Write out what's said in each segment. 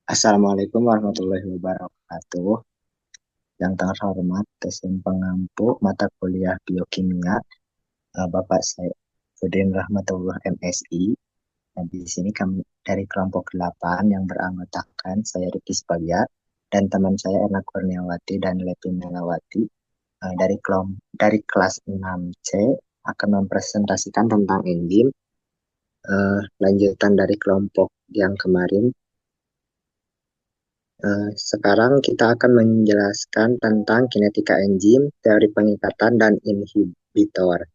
Assalamualaikum warahmatullahi wabarakatuh. Yang terhormat dosen pengampu mata kuliah biokimia, Bapak saya Udin Rahmatullah MSI. Nah, di sini kami dari kelompok 8 yang beranggotakan saya Riki Spagia dan teman saya Erna Kurniawati dan Levi Melawati dari kelas 6C akan mempresentasikan tentang enzim, lanjutan dari kelompok yang kemarin. Sekarang kita akan menjelaskan tentang kinetika enzim, teori pengikatan, dan inhibitor.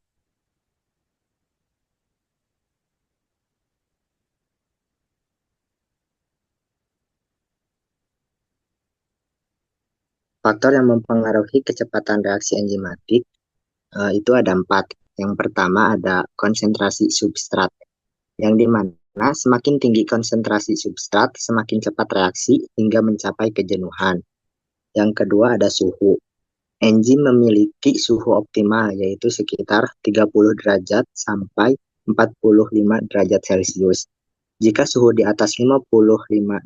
Faktor yang mempengaruhi kecepatan reaksi enzimatik itu ada 4. Yang pertama ada konsentrasi substrat, yang dimana semakin tinggi konsentrasi substrat, semakin cepat reaksi hingga mencapai kejenuhan. Yang kedua ada suhu. Enzim memiliki suhu optimal, yaitu sekitar 30 derajat sampai 45 derajat Celcius. Jika suhu di atas 55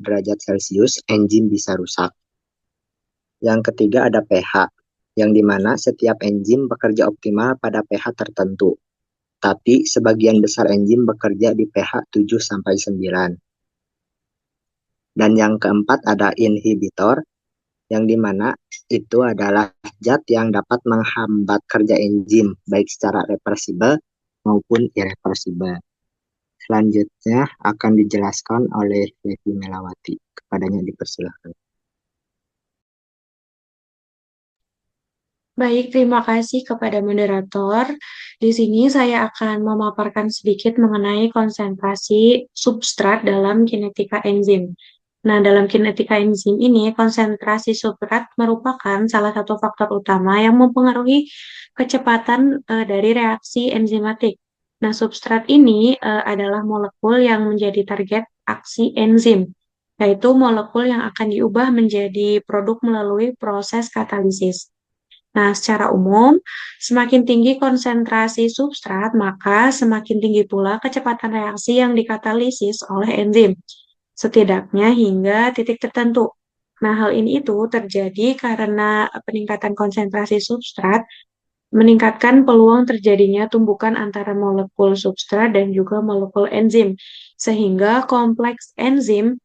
derajat Celcius, enzim bisa rusak. Yang ketiga ada pH, yang dimana setiap enzim bekerja optimal pada pH tertentu. Tapi sebagian besar enzim bekerja di pH 7-9. Dan yang keempat ada inhibitor, yang dimana itu adalah zat yang dapat menghambat kerja enzim, baik secara reversibel maupun irreversibel. Selanjutnya akan dijelaskan oleh Levi Melawati. Kepadanya dipersilahkan. Baik, terima kasih kepada moderator. Di sini saya akan memaparkan sedikit mengenai konsentrasi substrat dalam kinetika enzim. Nah, dalam kinetika enzim ini, konsentrasi substrat merupakan salah satu faktor utama yang mempengaruhi kecepatan dari reaksi enzimatik. Nah, substrat ini adalah molekul yang menjadi target aksi enzim, yaitu molekul yang akan diubah menjadi produk melalui proses katalisis. Nah, secara umum, semakin tinggi konsentrasi substrat, maka semakin tinggi pula kecepatan reaksi yang dikatalisis oleh enzim, setidaknya hingga titik tertentu. Nah, hal ini itu terjadi karena peningkatan konsentrasi substrat meningkatkan peluang terjadinya tumbukan antara molekul substrat dan juga molekul enzim, sehingga kompleks enzim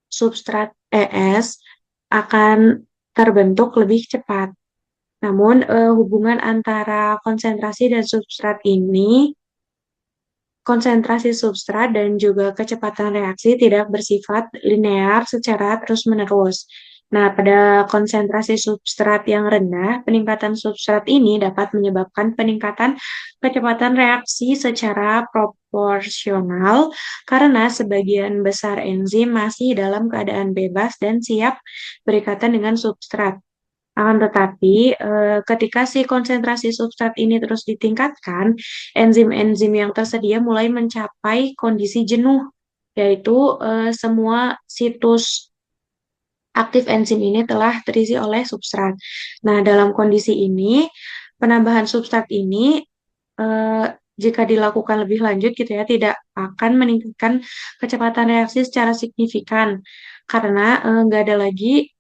substrat ES akan terbentuk lebih cepat. Namun, hubungan antara konsentrasi dan substrat ini, konsentrasi substrat dan juga kecepatan reaksi tidak bersifat linear secara terus-menerus. Nah, pada konsentrasi substrat yang rendah, peningkatan substrat ini dapat menyebabkan peningkatan kecepatan reaksi secara proporsional karena sebagian besar enzim masih dalam keadaan bebas dan siap berikatan dengan substrat. Akan tetapi, ketika si konsentrasi substrat ini terus ditingkatkan, enzim-enzim yang tersedia mulai mencapai kondisi jenuh, yaitu semua situs aktif enzim ini telah terisi oleh substrat. Nah, dalam kondisi ini, penambahan substrat ini eh, jika dilakukan lebih lanjut gitu ya, tidak akan meningkatkan kecepatan reaksi secara signifikan karena nggak ada lagi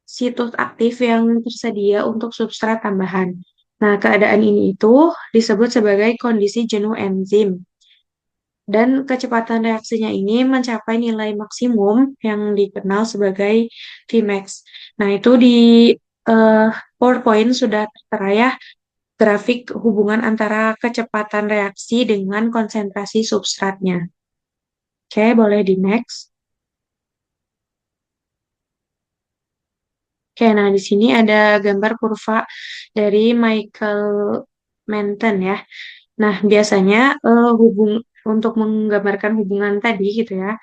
situs aktif yang tersedia untuk substrat tambahan. Nah, keadaan ini itu disebut sebagai kondisi jenuh enzim. Dan kecepatan reaksinya ini mencapai nilai maksimum yang dikenal sebagai Vmax. Nah, itu di eh, PowerPoint sudah tertera ya grafik hubungan antara kecepatan reaksi dengan konsentrasi substratnya. Oke, boleh di next. Oke, nah di sini ada gambar kurva dari Michael Menton ya. Nah, biasanya untuk menggambarkan hubungan tadi gitu ya,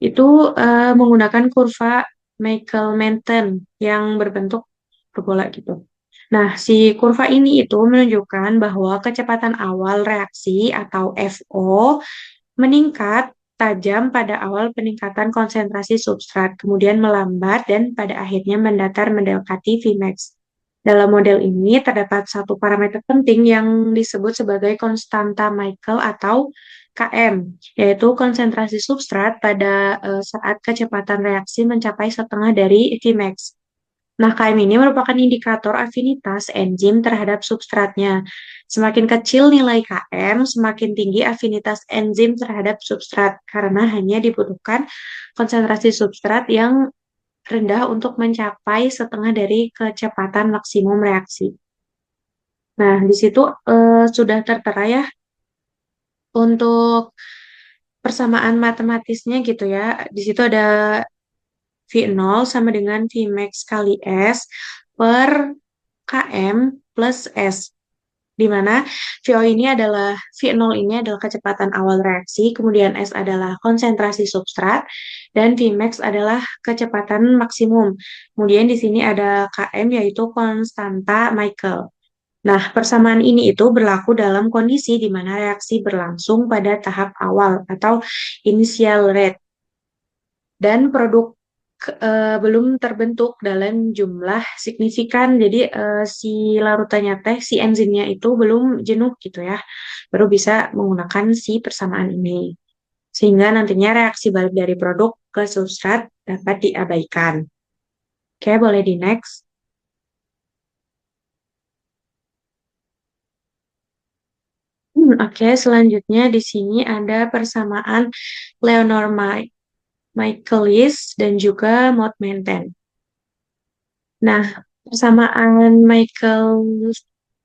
itu menggunakan kurva Michael Menton yang berbentuk perbola gitu. Nah, si kurva ini itu menunjukkan bahwa kecepatan awal reaksi atau FO meningkat tajam pada awal peningkatan konsentrasi substrat, kemudian melambat dan pada akhirnya mendatar mendekati Vmax. Dalam model ini terdapat satu parameter penting yang disebut sebagai konstanta Michael atau Km, yaitu konsentrasi substrat pada saat kecepatan reaksi mencapai setengah dari Vmax. Nah, Km ini merupakan indikator afinitas enzim terhadap substratnya. Semakin kecil nilai Km, semakin tinggi afinitas enzim terhadap substrat, karena hanya dibutuhkan konsentrasi substrat yang rendah untuk mencapai setengah dari kecepatan maksimum reaksi. Nah, di situ sudah tertera ya untuk persamaan matematisnya gitu ya. Di situ ada V0 sama dengan Vmax kali S per Km plus S. Di mana VO ini adalah V0 ini adalah kecepatan awal reaksi, kemudian S adalah konsentrasi substrat, dan Vmax adalah kecepatan maksimum. Kemudian di sini ada Km yaitu konstanta Michael. Nah, persamaan ini itu berlaku dalam kondisi di mana reaksi berlangsung pada tahap awal atau initial rate dan produk belum terbentuk dalam jumlah signifikan. Jadi si larutannya teh, si enzimnya itu belum jenuh gitu ya. Baru bisa menggunakan si persamaan ini. Sehingga nantinya reaksi balik dari produk ke substrat dapat diabaikan. Oke, boleh di next. Oke, selanjutnya di sini ada persamaan Leonard Michaelis dan juga Maud Menten. Nah, persamaan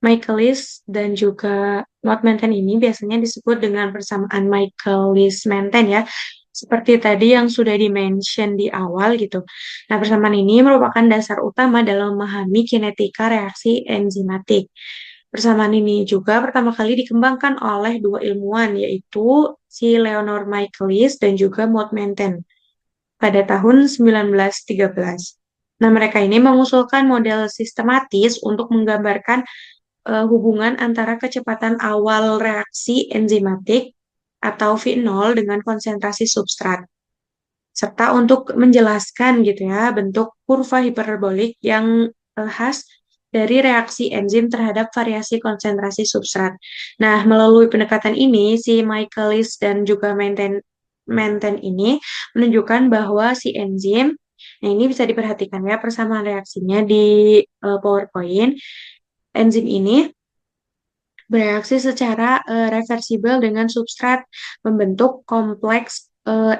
Michaelis dan juga Maud Menten ini biasanya disebut dengan persamaan Michaelis-Menten ya. Seperti tadi yang sudah di-mention di awal gitu. Nah, persamaan ini merupakan dasar utama dalam memahami kinetika reaksi enzimatik. Persamaan ini juga pertama kali dikembangkan oleh dua ilmuwan, yaitu si Leonard Michaelis dan juga Maud Menten pada tahun 1913. Nah, mereka ini mengusulkan model sistematis untuk menggambarkan hubungan antara kecepatan awal reaksi enzimatik atau V0 dengan konsentrasi substrat, serta untuk menjelaskan gitu ya bentuk kurva hiperbolik yang khas dari reaksi enzim terhadap variasi konsentrasi substrat. Nah, melalui pendekatan ini, si Michaelis dan juga Menten ini menunjukkan bahwa si enzim, nah ini bisa diperhatikan ya persamaan reaksinya di PowerPoint. Enzim ini bereaksi secara reversibel dengan substrat, membentuk kompleks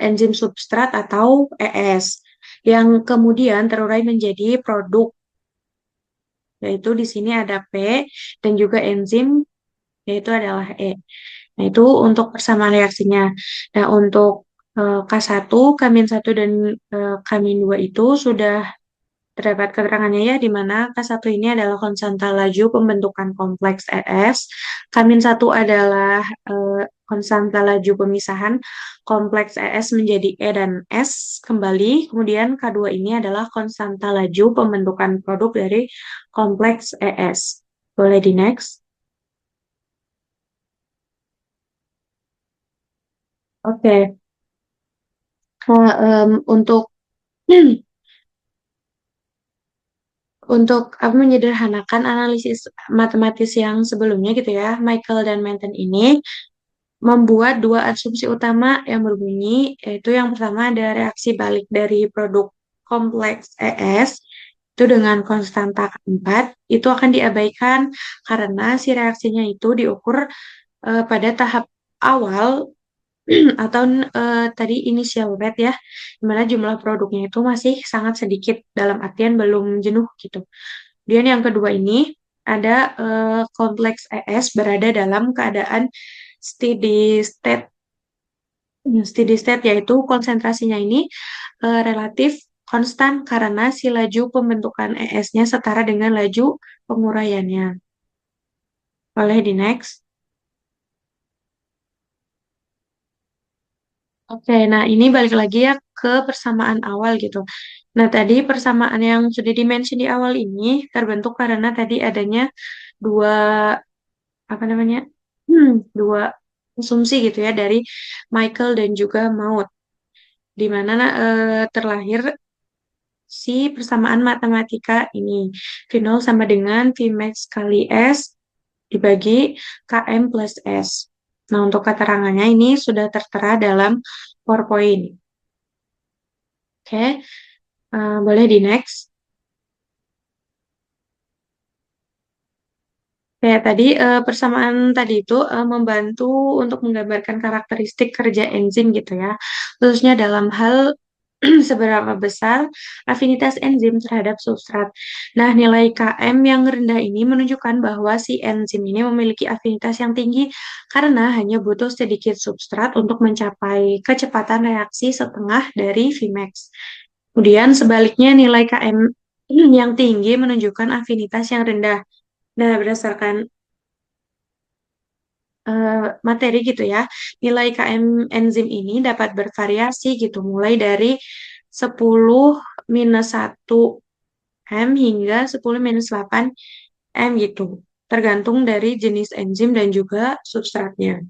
enzim substrat atau ES, yang kemudian terurai menjadi produk, yaitu di sini ada P, dan juga enzim, yaitu adalah E. Nah, itu untuk persamaan reaksinya. Nah, untuk K1, K-1 dan K-2 itu sudah terdapat keterangannya ya, di mana K1 ini adalah konstanta laju pembentukan kompleks ES, K-1 adalah konstanta laju pemisahan kompleks ES menjadi E dan S kembali, kemudian K2 ini adalah konstanta laju pembentukan produk dari kompleks ES. Boleh di next. Oke. Nah, untuk apa menyederhanakan analisis matematis yang sebelumnya gitu ya, Michael dan Menten ini membuat dua asumsi utama yang berbunyi, yaitu yang pertama ada reaksi balik dari produk kompleks ES itu dengan konstanta 4 itu akan diabaikan karena si reaksinya itu diukur pada tahap awal atau tadi initial rate ya, di mana jumlah produknya itu masih sangat sedikit dalam artian belum jenuh gitu. Kemudian yang kedua ini ada kompleks ES berada dalam keadaan steady state. Steady state yaitu konsentrasinya ini relatif konstan karena si laju pembentukan ES-nya setara dengan laju penguraiannya. Boleh di next. Oke, nah ini balik lagi ya ke persamaan awal gitu. Nah, tadi persamaan yang sudah dimention di awal ini terbentuk karena tadi adanya dua, apa namanya, dua asumsi gitu ya dari Michael dan juga Maud, di mana terlahir si persamaan matematika ini. V0 sama dengan Vmax kali S dibagi Km plus S. Nah, untuk keterangannya ini sudah tertera dalam PowerPoint. Oke, boleh di next. Kayak tadi persamaan tadi itu membantu untuk menggambarkan karakteristik kerja enzim gitu ya, khususnya dalam hal seberapa besar afinitas enzim terhadap substrat. Nah, nilai Km yang rendah ini menunjukkan bahwa si enzim ini memiliki afinitas yang tinggi karena hanya butuh sedikit substrat untuk mencapai kecepatan reaksi setengah dari Vmax. Kemudian sebaliknya nilai Km yang tinggi menunjukkan afinitas yang rendah. Nah, berdasarkan materi gitu ya, nilai Km enzim ini dapat bervariasi gitu, mulai dari 10 minus 1 M hingga 10 minus 8 M gitu, tergantung dari jenis enzim dan juga substratnya.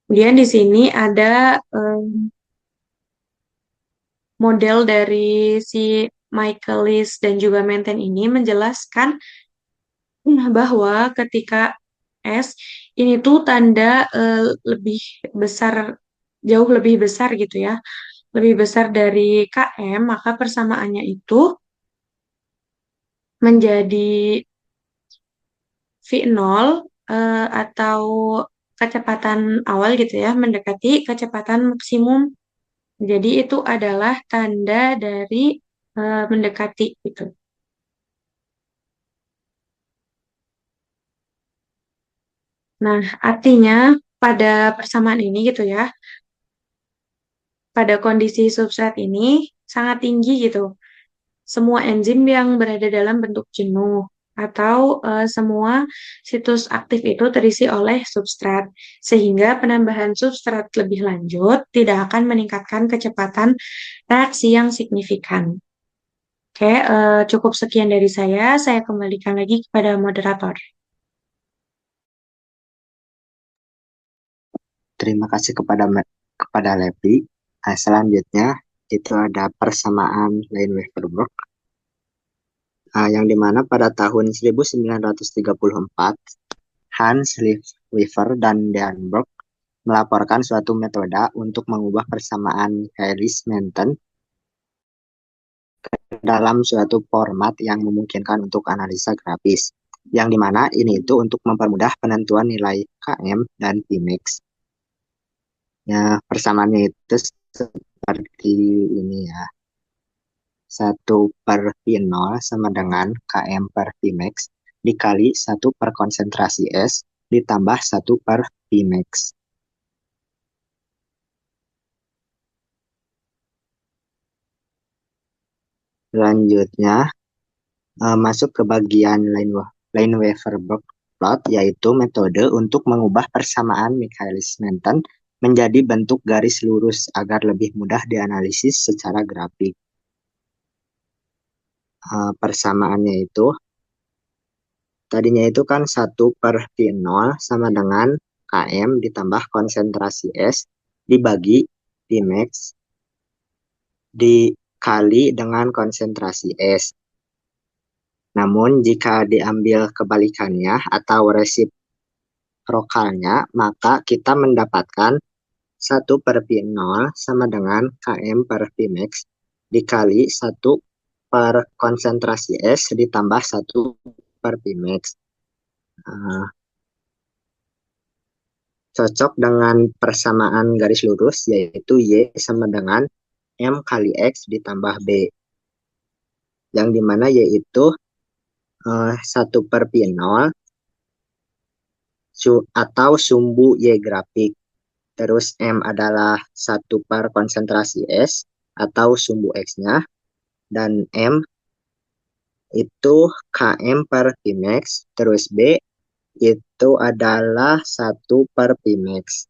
Kemudian di sini ada model dari si Michaelis dan juga Menten ini menjelaskan bahwa ketika S ini tuh tanda lebih besar, jauh lebih besar gitu ya, lebih besar dari KM, maka persamaannya itu menjadi V0 atau kecepatan awal gitu ya, mendekati kecepatan maksimum. Jadi itu adalah tanda dari mendekati gitu. Nah, artinya pada persamaan ini gitu ya, pada kondisi substrat ini sangat tinggi gitu. Semua enzim yang berada dalam bentuk jenuh atau semua situs aktif itu terisi oleh substrat, sehingga penambahan substrat lebih lanjut tidak akan meningkatkan kecepatan reaksi yang signifikan. Oke, cukup sekian dari saya. Saya kembalikan lagi kepada moderator. Terima kasih kepada Levi. Nah, selanjutnya itu ada persamaan Lane-Weaver-Burk, yang dimana pada tahun 1934 Hans Weaver dan Deanberg melaporkan suatu metode untuk mengubah persamaan Michaelis-Menten dalam suatu format yang memungkinkan untuk analisa grafis, yang dimana ini itu untuk mempermudah penentuan nilai Km dan Vmax. Ya, persamaannya itu seperti ini ya. 1/V0 sama dengan Km per Vmax dikali 1/konsentrasi S ditambah 1/Vmax. Selanjutnya, masuk ke bagian Lineweaver-Burk plot, yaitu metode untuk mengubah persamaan Michaelis-Menten menjadi bentuk garis lurus agar lebih mudah dianalisis secara grafik. Persamaannya itu, tadinya itu kan 1/V0 sama dengan Km ditambah konsentrasi S dibagi Vmax dikali dengan konsentrasi S. Namun jika diambil kebalikannya atau resiprokalnya, maka kita mendapatkan 1/V0 sama dengan Km per Vmax dikali 1/konsentrasi S ditambah 1/Vmax. Cocok dengan persamaan garis lurus, yaitu Y sama dengan M kali X ditambah B. Yang dimana Y itu 1/V0 atau sumbu Y grafik. Terus M adalah 1/konsentrasi S atau sumbu X-nya. Dan M itu Km per Vmax. Terus B itu adalah 1/Vmax.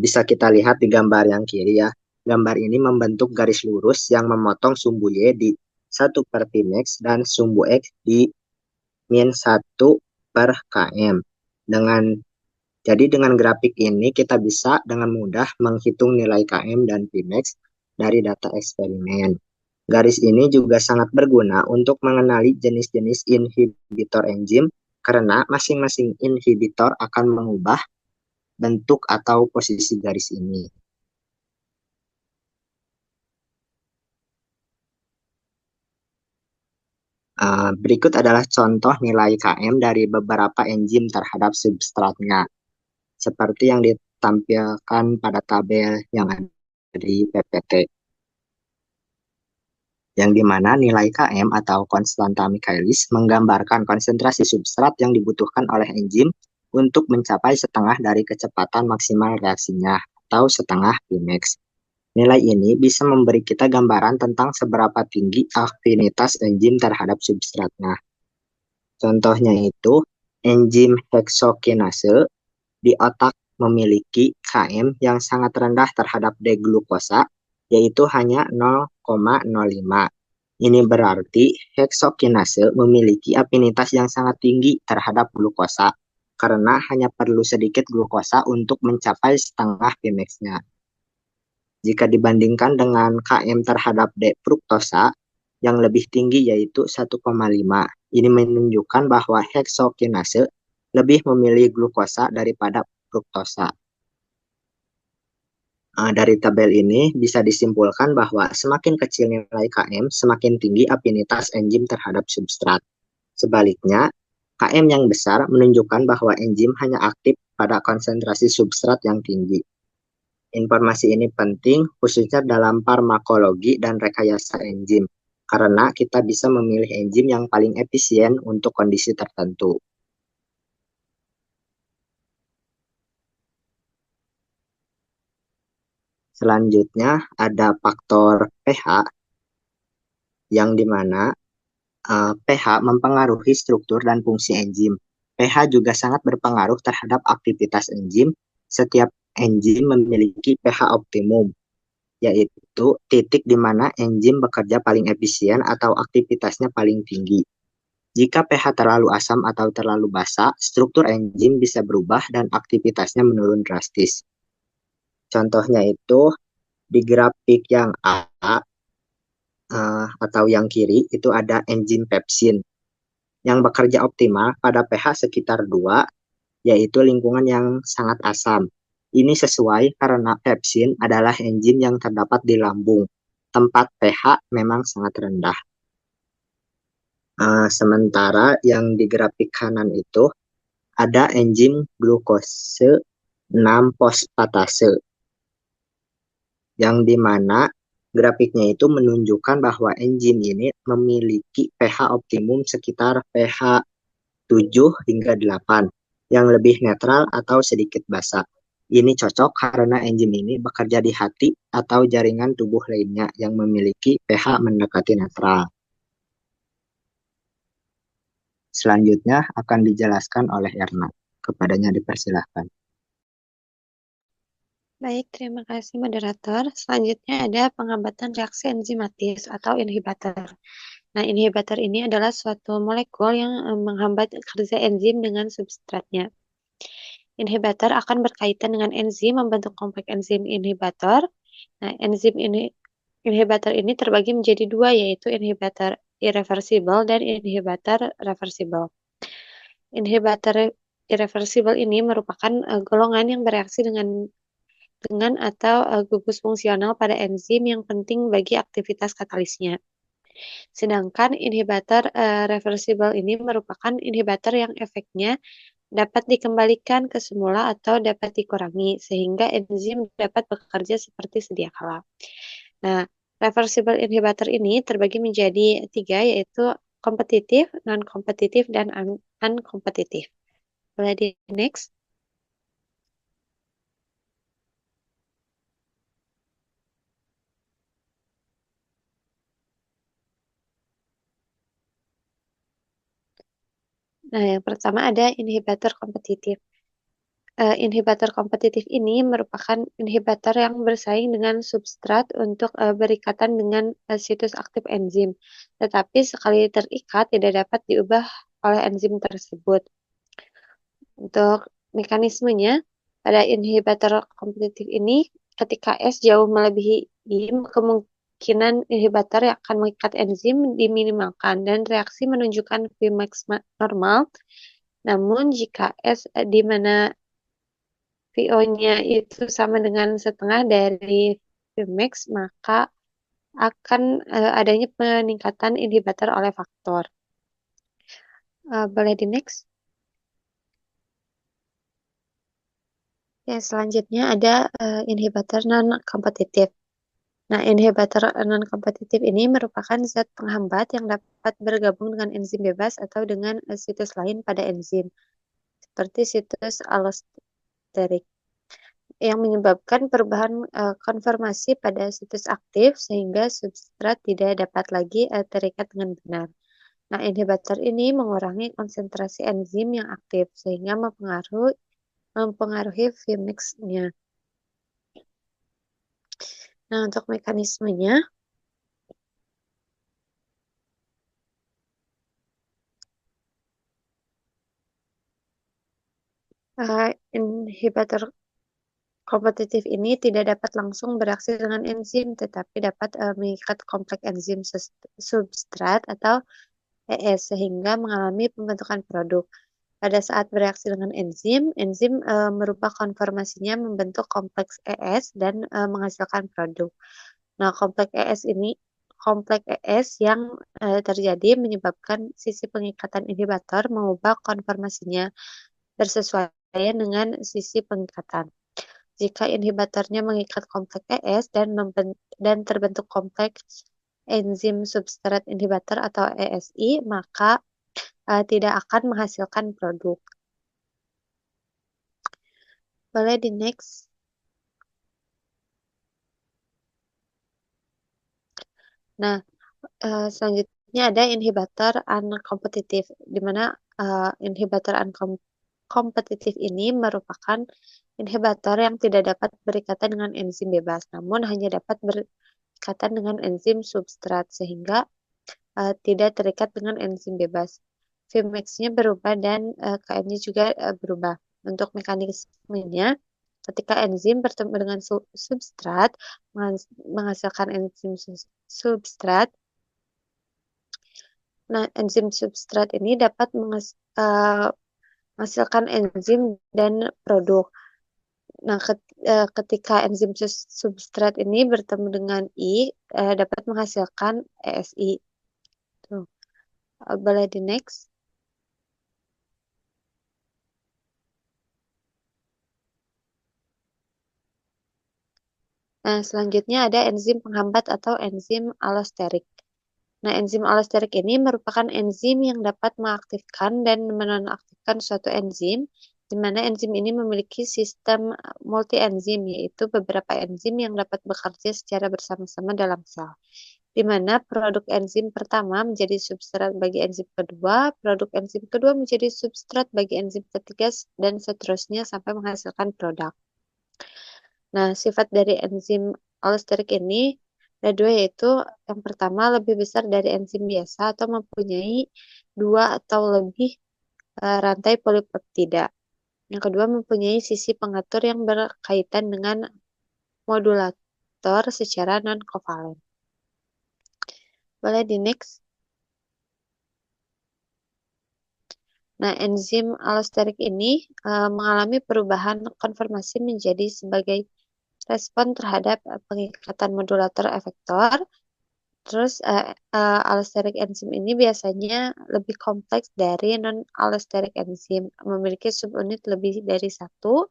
Bisa kita lihat di gambar yang kiri ya. Gambar ini membentuk garis lurus yang memotong sumbu Y di 1/Vmax dan sumbu X di min 1/Km. Jadi dengan grafik ini kita bisa dengan mudah menghitung nilai Km dan Vmax dari data eksperimen. Garis ini juga sangat berguna untuk mengenali jenis-jenis inhibitor enzim karena masing-masing inhibitor akan mengubah bentuk atau posisi garis ini. Berikut adalah contoh nilai Km dari beberapa enzim terhadap substratnya, seperti yang ditampilkan pada tabel yang ada di PPT, yang dimana nilai Km atau konstanta Michaelis menggambarkan konsentrasi substrat yang dibutuhkan oleh enzim untuk mencapai setengah dari kecepatan maksimal reaksinya, atau setengah Vmax. Nilai ini bisa memberi kita gambaran tentang seberapa tinggi afinitas enzim terhadap substratnya. Contohnya itu, enzim heksokinase di otak memiliki Km yang sangat rendah terhadap D-glukosa, yaitu hanya 0,05. Ini berarti heksokinase memiliki afinitas yang sangat tinggi terhadap glukosa, karena hanya perlu sedikit glukosa untuk mencapai setengah Vmax-nya. Jika dibandingkan dengan Km terhadap D-fruktosa yang lebih tinggi yaitu 1,5, ini menunjukkan bahwa heksokinase lebih memilih glukosa daripada fruktosa. Dari tabel ini bisa disimpulkan bahwa semakin kecil nilai Km, semakin tinggi afinitas enzim terhadap substrat. Sebaliknya, Km yang besar menunjukkan bahwa enzim hanya aktif pada konsentrasi substrat yang tinggi. Informasi ini penting khususnya dalam farmakologi dan rekayasa enzim, karena kita bisa memilih enzim yang paling efisien untuk kondisi tertentu. Selanjutnya ada faktor pH, yang dimana pH mempengaruhi struktur dan fungsi enzim. pH juga sangat berpengaruh terhadap aktivitas enzim. Setiap enzim memiliki pH optimum, yaitu titik di mana enzim bekerja paling efisien atau aktivitasnya paling tinggi. Jika pH terlalu asam atau terlalu basa, struktur enzim bisa berubah dan aktivitasnya menurun drastis. Contohnya itu di grafik yang A atau yang kiri itu ada enzim pepsin yang bekerja optimal pada pH sekitar 2, yaitu lingkungan yang sangat asam. Ini sesuai karena pepsin adalah enzim yang terdapat di lambung, tempat pH memang sangat rendah. Sementara yang di grafik kanan itu ada enzim glukose 6 fosfatase, yang dimana grafiknya itu menunjukkan bahwa enzim ini memiliki pH optimum sekitar pH 7 hingga 8, yang lebih netral atau sedikit basa. Ini cocok karena enzim ini bekerja di hati atau jaringan tubuh lainnya yang memiliki pH mendekati netral. Selanjutnya akan dijelaskan oleh Erna. Kepadanya dipersilahkan. Baik, terima kasih moderator. Selanjutnya ada penghambatan reaksi enzimatis atau inhibitor. Nah, inhibitor ini adalah suatu molekul yang menghambat kerja enzim dengan substratnya. Inhibitor akan berkaitan dengan enzim membentuk kompleks enzim inhibitor. Nah, enzim inhibitor ini terbagi menjadi dua, yaitu inhibitor irreversible dan inhibitor reversible. Inhibitor irreversible ini merupakan golongan yang bereaksi dengan atau gugus fungsional pada enzim yang penting bagi aktivitas katalisnya. Sedangkan inhibitor reversible ini merupakan inhibitor yang efeknya dapat dikembalikan ke semula atau dapat dikurangi sehingga enzim dapat bekerja seperti sedia kala. Nah, reversible inhibitor ini terbagi menjadi 3, yaitu kompetitif, non-kompetitif, dan unkompetitif. Boleh di next. Nah, yang pertama ada inhibitor kompetitif. Inhibitor kompetitif ini merupakan inhibitor yang bersaing dengan substrat untuk berikatan dengan situs aktif enzim, tetapi sekali terikat tidak dapat diubah oleh enzim tersebut. Untuk mekanismenya, pada inhibitor kompetitif ini, ketika S jauh melebihi I, kemungkinan inhibitor yang akan mengikat enzim diminimalkan dan reaksi menunjukkan Vmax normal. Namun jika S di mana VO-nya itu sama dengan setengah dari Vmax, maka akan adanya peningkatan inhibitor oleh faktor. Boleh di next? Ya, selanjutnya ada inhibitor non-kompetitif. Nah, inhibitor non-kompetitif ini merupakan zat penghambat yang dapat bergabung dengan enzim bebas atau dengan situs lain pada enzim, seperti situs allosterik, yang menyebabkan perubahan konformasi pada situs aktif sehingga substrat tidak dapat lagi terikat dengan benar. Nah, inhibitor ini mengurangi konsentrasi enzim yang aktif sehingga mempengaruhi Vmax-nya. Nah, untuk mekanismenya, inhibitor kompetitif ini tidak dapat langsung bereaksi dengan enzim, tetapi dapat mengikat kompleks enzim substrat atau ES sehingga mengalami pembentukan produk. Pada saat bereaksi dengan enzim, enzim merubah konformasinya membentuk kompleks ES dan menghasilkan produk. Nah, kompleks ES yang terjadi menyebabkan sisi pengikatan inhibitor mengubah konformasinya bersesuaian dengan sisi pengikatan. Jika inhibitornya mengikat kompleks ES dan terbentuk kompleks enzim substrat inhibitor atau ESI, maka tidak akan menghasilkan produk. Boleh di next. Nah, selanjutnya ada inhibitor uncompetitive, di mana inhibitor uncompetitive ini merupakan inhibitor yang tidak dapat berikatan dengan enzim bebas, namun hanya dapat berikatan dengan enzim substrat, sehingga tidak terikat dengan enzim bebas. Vmax-nya berubah dan Km-nya juga berubah. Untuk mekanismenya, ketika enzim bertemu dengan substrat, menghasilkan enzim substrat. Nah, enzim substrat ini dapat menghasilkan enzim dan produk. Nah, ketika enzim substrat ini bertemu dengan I, dapat menghasilkan ESI. Tuh. Boleh di next. Nah, selanjutnya ada enzim penghambat atau enzim allosterik. Nah, enzim allosterik ini merupakan enzim yang dapat mengaktifkan dan menonaktifkan suatu enzim, di mana enzim ini memiliki sistem multi-enzim, yaitu beberapa enzim yang dapat bekerja secara bersama-sama dalam sel, di mana produk enzim pertama menjadi substrat bagi enzim kedua, produk enzim kedua menjadi substrat bagi enzim ketiga, dan seterusnya sampai menghasilkan produk. Nah, sifat dari enzim allosterik ini ada dua, yaitu yang pertama lebih besar dari enzim biasa atau mempunyai dua atau lebih rantai polipeptida. Yang kedua mempunyai sisi pengatur yang berkaitan dengan modulator secara non-kovalen. Boleh di next. Nah, enzim allosterik ini mengalami perubahan konformasi menjadi sebagai respon terhadap pengikatan modulator efektor. Terus allosterik enzim ini biasanya lebih kompleks dari non-allosterik enzim, memiliki subunit lebih dari satu,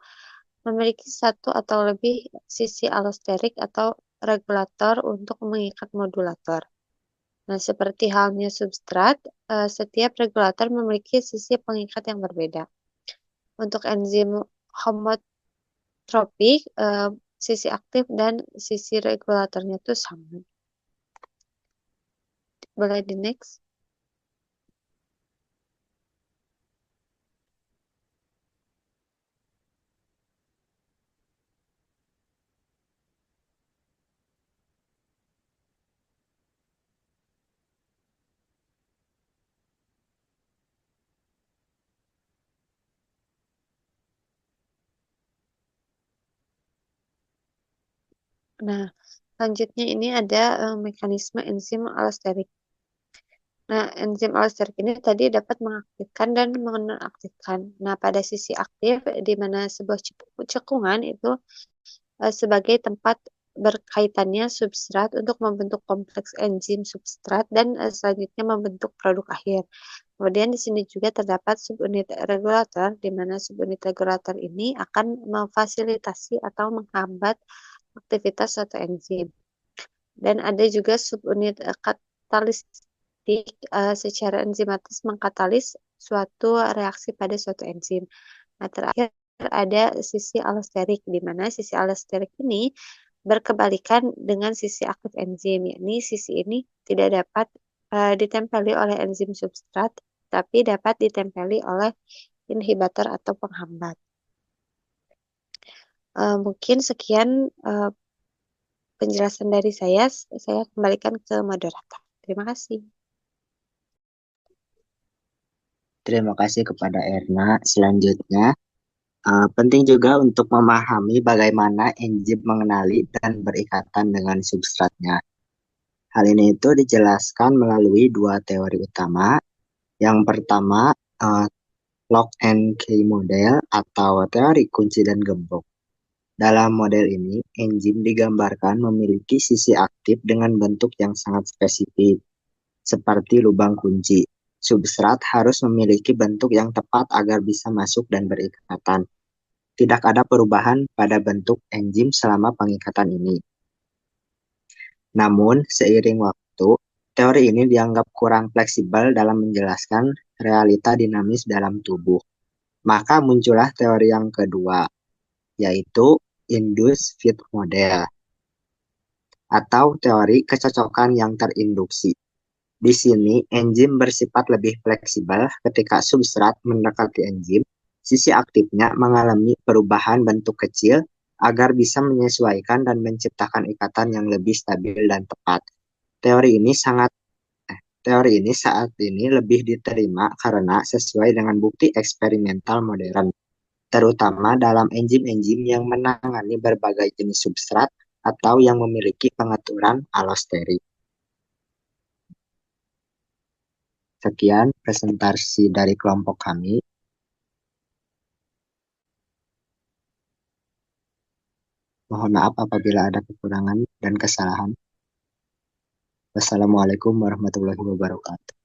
memiliki satu atau lebih sisi allosterik atau regulator untuk mengikat modulator. Nah, seperti halnya substrat, setiap regulator memiliki sisi pengikat yang berbeda. Untuk enzim homotropik, sisi aktif dan sisi regulatornya itu sama. Boleh di next. Nah, selanjutnya ini ada mekanisme enzim allosterik. Nah, enzim allosterik ini tadi dapat mengaktifkan dan menonaktifkan. Nah, pada sisi aktif, di mana sebuah cekungan itu sebagai tempat berkaitannya substrat untuk membentuk kompleks enzim substrat dan selanjutnya membentuk produk akhir. Kemudian di sini juga terdapat subunit regulator, di mana subunit regulator ini akan memfasilitasi atau menghambat aktivitas suatu enzim. Dan ada juga subunit katalistik, secara enzimatis mengkatalis suatu reaksi pada suatu enzim. Nah, terakhir ada sisi allosterik, di mana sisi allosterik ini berkebalikan dengan sisi aktif enzim, yakni sisi ini tidak dapat ditempeli oleh enzim substrat, tapi dapat ditempeli oleh inhibitor atau penghambat. Mungkin sekian penjelasan dari saya kembalikan ke moderator. Terima kasih. Terima kasih kepada Erna. Selanjutnya, penting juga untuk memahami bagaimana enzim mengenali dan berikatan dengan substratnya. Hal ini itu dijelaskan melalui dua teori utama. Yang pertama, lock and key model atau teori kunci dan gembok. Dalam model ini, enzim digambarkan memiliki sisi aktif dengan bentuk yang sangat spesifik, seperti lubang kunci. Substrat harus memiliki bentuk yang tepat agar bisa masuk dan berikatan. Tidak ada perubahan pada bentuk enzim selama pengikatan ini. Namun, seiring waktu, teori ini dianggap kurang fleksibel dalam menjelaskan realita dinamis dalam tubuh. Maka muncullah teori yang kedua, yaitu induced fit model atau teori kecocokan yang terinduksi. Di sini, enzim bersifat lebih fleksibel ketika substrat mendekati enzim. Sisi aktifnya mengalami perubahan bentuk kecil agar bisa menyesuaikan dan menciptakan ikatan yang lebih stabil dan tepat. Teori ini saat ini lebih diterima karena sesuai dengan bukti eksperimental modern, terutama dalam enzim-enzim yang menangani berbagai jenis substrat atau yang memiliki pengaturan allosterik. Sekian presentasi dari kelompok kami. Mohon maaf apabila ada kekurangan dan kesalahan. Wassalamualaikum warahmatullahi wabarakatuh.